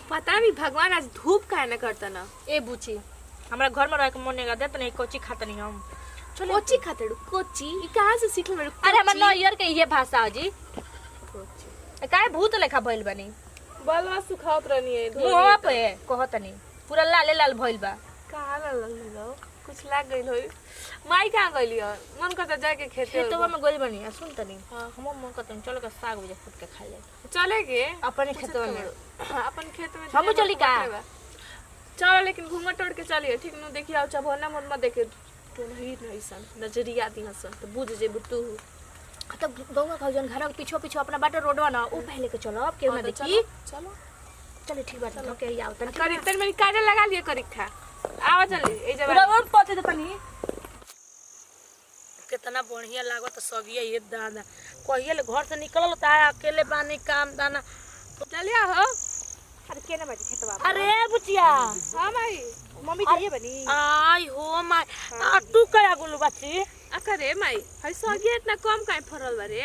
पता नहीं भगवान आज धूप काहे ना करता ना। ए बुची हमरा घर में रह के मन नहीं करता नहीं कोची खाता नहीं हम। चलो कोची खाते डू कोची ई कहां से सीखल मेरे। अरे हमर नैयर के ये भाषा हो जी। कोची काहे भूत लेखा भइल बनी। बलवा सुखावत रहनी है मुंह पे कहत नहीं पूरा लाल लाल भइल बा। कहां लाल लाल कुछ लाग गइल होई। माई कहां गइली है मन करता जाके खेतवा में गइल बनी सुन तनी। हां हम मन करता चलो के साग बजे फुट के खा ले। चलेगे अपने खेतवा में अपन खेत में हम चली का चलो लेकिन घूंघट तोड़ के चलिए ठीक न देखिए आओ चबोना मन में देखे तो नहीं सन नजरिया दी हसन तो बुझ जे बुतू तो गौवा का जन घर के पीछे पीछे अपना बाटे रोडवा ना ऊ पहले के चलो अब केहू ना देखी। चलो चलो ठीक बात है के आओ तनी करी तन मेरी काटे लगा लिए करी खा आवा चली ए जब रोड पहुंचे तनी कितना बढ़िया लागत सगिया ये दादा कहिए ले घर से निकलल ता अकेले बानी काम दाना चलिया हो। अरे केना बाजी खेतवा अरे बुचिया हां माई मम्मी चाहिए बनी आई हो माई आ तू कया गुलू बच्ची अकरे माई हई सगिया इतना कम काहे फरल बारे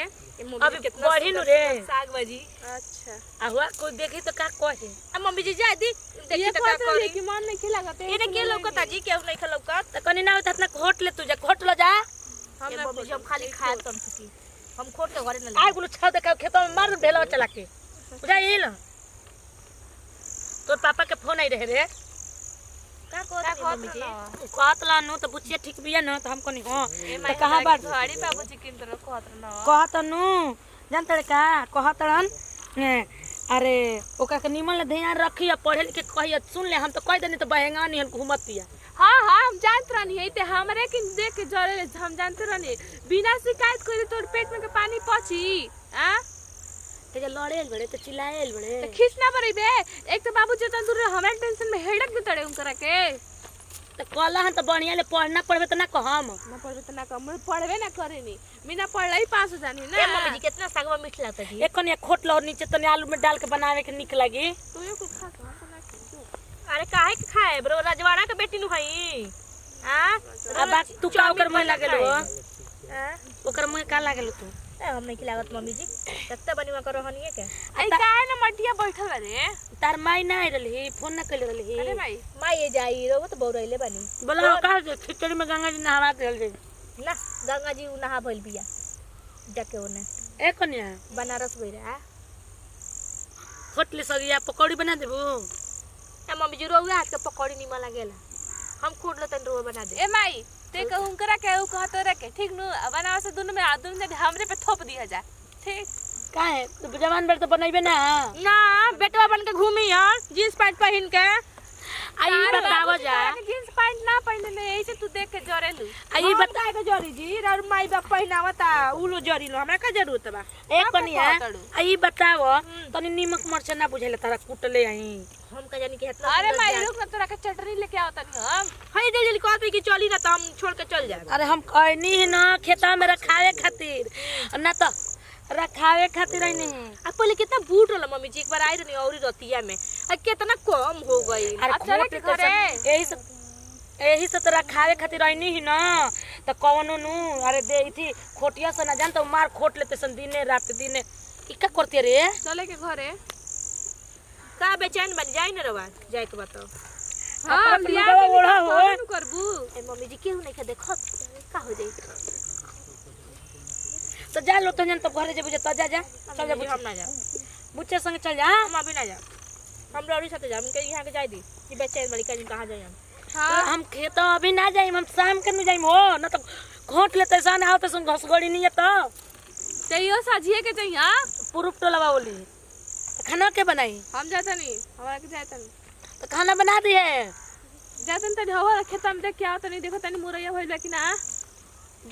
अभी कितना बढ़ी नु रे साग भाजी। अच्छा आहुआ कोई देखी तो का कहे आ मम्मी जी जा दी देखी तो का करे कि मन नहीं खिलागत इने के लौकता जी केहू नहीं खलौकत त कनी ना होत इतना घोट ले तू जा घोट लो जा हम मम्मी जी हम खाली खाए तम सकी हम खोट के घरे न आ गुलू छाव देखा खेत में मार ढेला चला के बुझाइल तोर पापा के फोन आई रहे रे का कहत मम्मी जी कहत ला नु त बुचिया ठीक बिया न त हम कनी हां त कहां बात घड़ी बाबूजी किन तरह कहत न कहत नु जानत का कहतन अरे ओका के निमन ले ध्यान रखिया पढ़े लिखे कहिया सुन ले हम तो कह देनी तो बहेंगा नहीं घूमतिया। हां हां हम जानत रहनी है ते हमरे के देख के जरे हम जानते रहनी बिना शिकायत करे तोर पेट में के पानी पची हां ते लड़ेल बड़े तो चिल्लाएल बड़े तो खींचना पड़ी बे एक तो बाबू जतन दूर हमरा टेंशन में हेडक भी तड़े उनकरा के तो कहला हम तो बढ़िया ले पढ़ना पड़बे तो ना कहम ना पढ़बे तो ना कहम पढ़बे ना करेनी बिना पढ़लाई पास हो जानी ना। ए मम्मी जी कितना सागवा मीठ लागता जी एक कने खोट लो नीचे तने आलू में डाल के बनावे के निक लागी तू ये कुछ खा के हमको ना खा। अरे काहे के खाए ब्रो राजवाड़ा के बेटी नु हई हां अब तू का ओकर मुंह लागेलो हां ओकर मुंह का लागेलो तू हम नहीं खिलावत मम्मी जी तत्ते बनीवा कर रहनी के आई काहे ना मटिया बैठल रे तार माई ना रहली फोन ना कइले रहली अरे भाई माई जाई रो तो बौरइले बानी बोला का खिचड़ी में गंगा जी नहावा देल जे ना गंगा जी नहा भइल बिया जाके ओने ए कन्या बनारस गइरा होटल सगिया पकौड़ी बना देबो ए मम्मी जी रोवा हाथ के पकौड़ी निमन लागेला हम खुद लतन रोवा बना दे ए माई ते कहूं करा के उ कहत रे के ठीक नु बनावा से दोनों में आदमी ने हमरे पे थोप दिया जा ठीक काहे तू जवान बेर तो बनइबे ना ना बेटवा बन के घूमी हां जींस पैंट पहन के आई बतावा जा जींस पैंट ना पहनले ले ऐसे तू देख के जरेलू आई बता के जरी जी और माई बाप पहनावता उलो जरीलो हमरा का जरूरत बा एक कनिया आई बताव तनी नीमक मरचा ना बुझाइले तारा कुटले आई हम का जानी के इतना अरे माई लोग ना तोरा के चटनी लेके आवता नहीं हम हई जल्दी कहत कि चली ना त हम छोड़ के चल जाए। अरे हम कहनी है ना खेता में रखावे खातिर ना तो रखावे खातिर आई नहीं अब पहले कितना बूट रहला मम्मी जी एक बार आई रहनी औरी रतिया में कितना कम हो गई। अरे के करे यही से तो रखावे खातिर आई नहीं ना तो कौनो नु अरे दे थी खोटिया से ना जान तो मार खोट लेते सन दिने रात दिने इका करते रे चले के घरे का बेचैन बन जाई न रवा जाए के बताओ हां बियाह के ओढ़ा हो करबू ए मम्मी जी केहू नहीं के देखत का हो जाई तो जा लो तो जन तो घरे जे बुझे तो जा जा चल जा हम ना जा बुच्चे संग चल जा हम अभी ना जा हम लौरी साथे जा हम के यहां के जाई दी कि बेचैन बड़ी कहीं कहां जाई हम हां हम खेत अभी ना जाई हम शाम के न जाई हो न तो घोट लेते सन आवते सन घसगड़ी नहीं है तो तइयो साजिए के चाहिए हां पुरुप टोलवा बोली खाना के बनाई हम जाता नहीं हमरा के जाता नहीं तो खाना बना दिए जातन त ढवा खेता में देख के आवत नहीं देखो तनी मुरैया होइल बा कि ना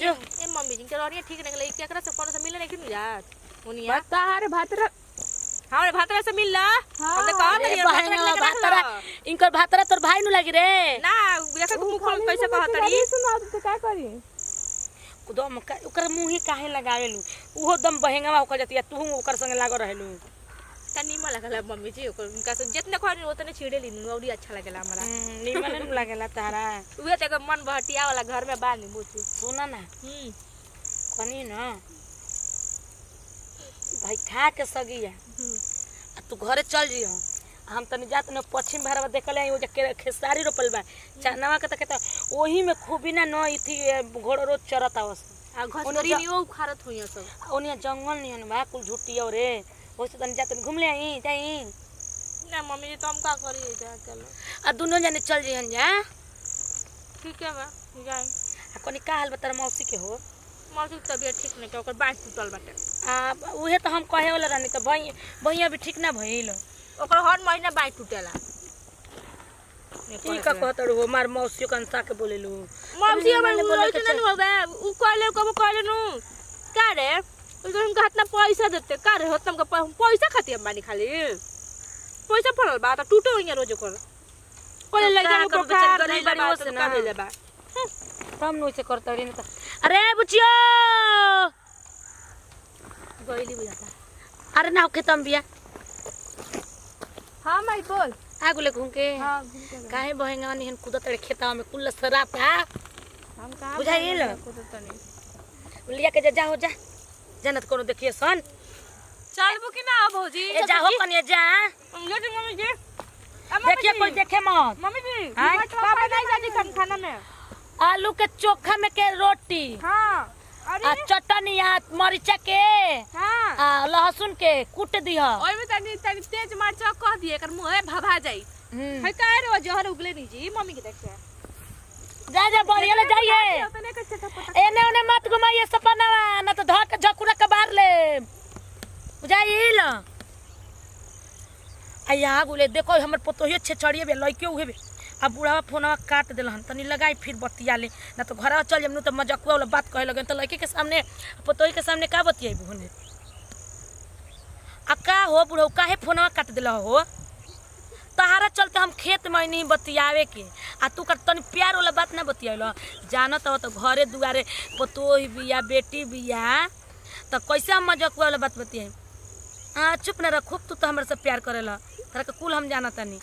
जो ए मम्मी जी के रोरिया ठीक नहीं गले केकरा से कोनो से मिले नहीं कि जात ओनिया बता अरे भातरा हमरे भातरा से मिलला हमने कहा नहीं भातरा इनकर भातरा तोर भाई नु लागी रे ना देखा के मुंह खोल कैसे कहतड़ी सुना तो का करी दम ओकर मुंह ही काहे लगावेलू उहो दम बहेंगवा ओकर जतिया तू ओकर संग लाग रहलू त नीमन लागला मम्मी जी ओकर उनका से जितना खरी ओतने छीड़े ली औरी अच्छा लागला हमरा नीमन न लागला तारा उहे त के मन बहटिया वाला घर में बानी बुझू सुना ना कनी ना भाई खा के सगिया तू घरे चल जियो हम तनी जात न पश्चिम भारत देखले आई, वो जे खेसारी रोपल बा चनावा के त कहता ओही में खूबी ना न इथी घोड़ा रोज चरता वस आ घसकरी नहीं वो खारत हुई सब। ओनिया जंगल नियन बा कुल झुट्टी और रे ओसे तनी जात घूम ले आई जाई ना मम्मी जी तो हम का करी जा चलो आ दोनों जने चल जइहन जा। ठीक है बा जाई। आ कोनी का हाल बता मौसी के हो? मौसी की तबीयत ठीक नहीं के ओकर बांह टूटल बाटे। आ उहे तो हम कहे वाला रहनी तो भैया भी ठीक ना भइल ओकर हर महीना बांह टूटेला। ठीक कहत हो मार मौसी कंसा के बोलेलू मौसी हमर बोले त न होबे उ कहले कबो कहले नु का रे तो हमका इतना पैसा देते का रे होत हमका पैसा खाती हम बानी खाली पैसा पड़ल बा त टूटे होइया रोज ओकर कोले लइका को बेचारी गरीब बारी से ना भेले बा हम नु से करत रे त अरे बुचियो गइली बुझाता। अरे ना खेतम बिया हां माई बोल आगुले घूम के हां घूम के काहे बहेंगा निहन कूदत रे खेतवा में कुल सराप हा हम कहां बुझाइल कूदत नहीं लिया के जा हो जा जनत कोनो देखिए सन चलबो कि ना भौजी ए जा हो कनिया जा लेट मम्मी जी देखिए कोई देखे मत मम्मी जी हाँ? का बनाई जाती खाना में आलू के चोखा में के रोटी हां आ चटनी आ मरीचा के हां आ लहसुन के कूट दिह ओइ में तनी तनी तेज मरचा कह दिए एकर मुंह भभा जाई है का रे जहर उगले नहीं जी मम्मी के देख जा जा बढ़िया ले जाइए तने के चटपटा एने ओने मत घुमाइए सपना ना तो धक झकुरा के बार ले बुझाइल आ यहाँ बोले देखो हमर पोतोहिए छे चढ़िए बे लइके उहे बे अब बुढ़ावा फोनवा काट देलहन तनी लगाई फिर बतिया ले ना तो घरवा चल जमनु तो मजाकुआ वाला बात कहे लगे तो लइके के सामने पोतोही के सामने का बतियाइबू होने आ का हो बुढ़ऊ काहे फोनवा काट देला हो तहारा चलते हम खेत में नहीं बतियावे के आ तू कर तनी प्यार वाला बात ना बतियाइल जानत हो तो घरे दुआरे पोतोही बिया बेटी बिया तो कैसे हम मजाकुआ वाला बात बतियाई। हाँ चुप न रख तू तो हमरे से प्यार करेला तोरा के कुल हम जानत नहीं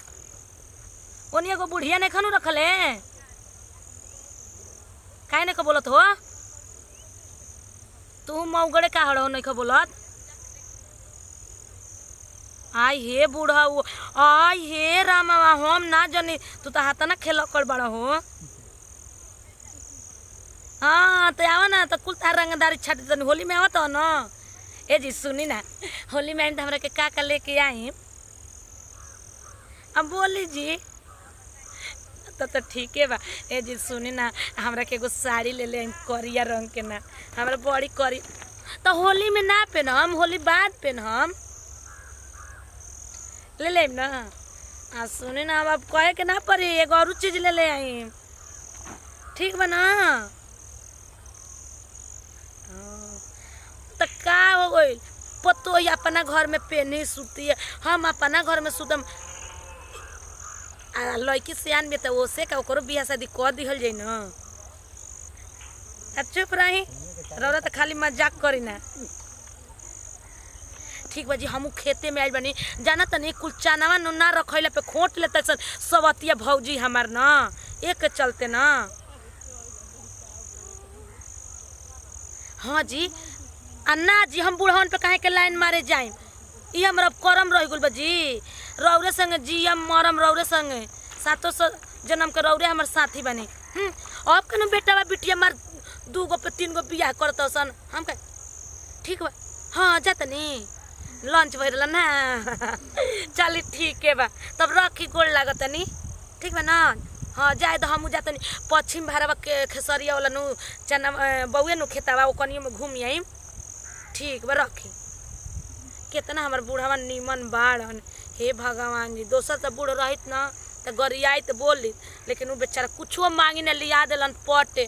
ओनी एगो बुढ़िया ने खनु रखले काहे ने का बोलत हो तू मौगड़े का हड़ो नहीं का बोलत आई हे बूढ़ा आई हे रामा हम ना जानी तू तो हाथ ना खेल कर बड़ा हो हाँ तो आवा ना तो कुल तार रंगदारी छाट तनी होली में आवत हो ना ए जी सुनी ना होली में तो हमरा के का लेके आई अब बोली जी तो ठीक है बा ए जी सुनी ना हमरा के एगो साड़ी ले ले करिया रंग के ना हमरा बड़ी करी तो होली में ना पहनम होली बाद पहनम ले ले ना आ सुनी ना अब कहे के ना पड़ी एगो और चीज ले ले आई ठीक बा ना तो का हो गई पतो ही अपना घर में पहनी सूती है हम अपना घर में सुतम आ लड़की सियान में तो ओसे का ओकरो बियाह शादी कर दिहल जाई ना चुप रही रौरा तो खाली मजाक करी ना ठीक बा जी हमू खेते में आइल बनी जाना तनी कुल चनावा ना रखैला पे खोट लेते सन सबतिया भौजी हमार ना एक चलते ना हाँ जी अन्ना जी हम बुढ़वन पे काहे के लाइन मारे जाए ये हमरा करम रह गल बा जी रौरे संग जी हम मरम रौरे संग सातों जन्म के रौरे हमार साथी बने अब कनु बेटा बा बिटिया मार 2 गो पे 3 गो बियाह करत सन हम का ठीक बा हाँ जातनी लंच भरला ना चली ठीक है बा तब रखी गोड़ लागतनी ठीक बा ना हाँ जाए तो हमू जातनी पश्चिम भारत के खेसरिया वाला नु चना बउए नु खेतावा ओकनियो में घूम आई ठीक बा रखी कितना हमार बूढ़ावा नीमन बाड़न हे भगवान जी दोसर तो बूढ़ रहित ना तो गरियाई तो बोली लेकिन वो बेचारा कुछो मांगी ने लिया दिलन पटे